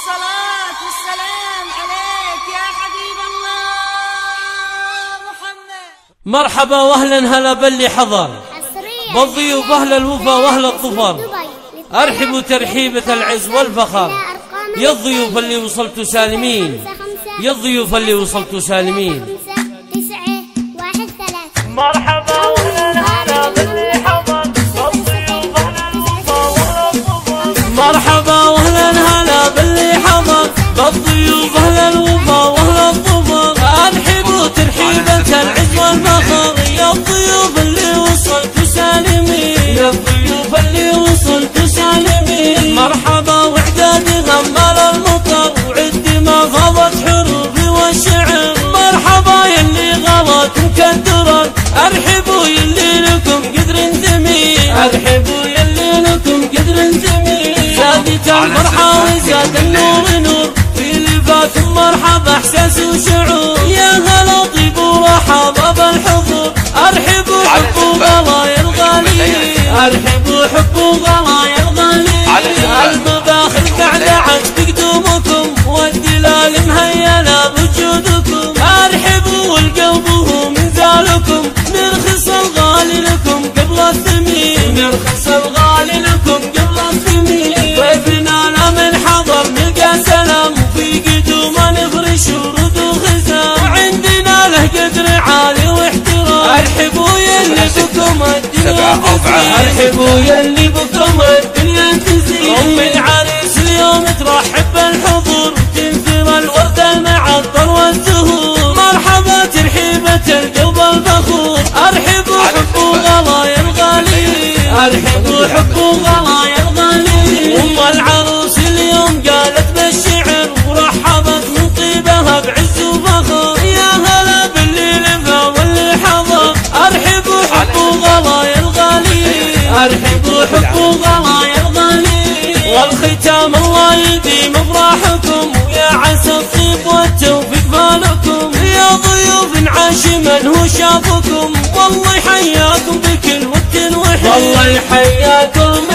الصلاة والسلام عليك يا حبيب الله محمد. مرحبا واهلا هلا باللي حضر، بالضيوف اهل الوفا واهل الظفر، ارحبوا ترحيبة العز والفخر. يا الضيوف اللي وصلتوا سالمين، يا الضيوف اللي وصلتوا سالمين. مرحبا واهلا هلا باللي حضر، بالضيوف اهل الوفا واهل الظفر. مرحبا واهلا هلا باللي حضر، بالضيوف اهل الوفا واهل الظفر، ارحبوا ترحيبة العز والفخر. يا الضيوف اللي وصلتوا سالمين، يا الضيوف اللي وصلتوا سالمين. مرحبا وعدادي غمال المطر، وعدي ما غضت حروفي والشعر. مرحبا يلي غلط مكدرا، ارحبوا يلي لكم قدر ثمين، ارحبوا يلي لكم قدر ثمين. زادت الفرحة وزاد النور نور، في لباس مرحبا احساس وشعور. يا هلا طيب ورحب بالحضور، ارحبوا حب وغلايا الغاليين، ارحبوا حب وغلايا الغاليين. المباخر قعدعت بقدومكم، والدلال مهيلة بوجودكم. ارحبوا والقلب هو منزالكم، نرخص الغالي لكم قبل الثمين، نرخص الغالي لكم قبل الثمين. ضيفنا لمن حضر نلقى سلام، وفي قدومه نفرش ورود وخزام، وعندنا له قدر عالي واحترام. ارحبوا يلي بكم الدنيا تزين، ارحبوا يلي بكم الدنيا تزين. ام العريس اليوم ترحب بالحضور، وتنثر الورد المعطر والزهور. مرحبا ترحيبة القلب الفخور، ارحبوا حب وغلايا الغاليين، ارحبوا حب وغلايا الغاليين. ام العروس اليوم قالت بالشعر، ورحبت من طيبها بعز وفخر. يا هلا باللي لفى واللي حضر، ارحبوا حب وغلايا الغاليين، ارحبوا حب وغلايا الغاليين. والختام الله يديم افراحكم، ويا عسى الطيب والتوفيق بالكم. يا ضيوف عاش من هو شافكم، والله يحياكم بكل ود وحيد، والله يحياكم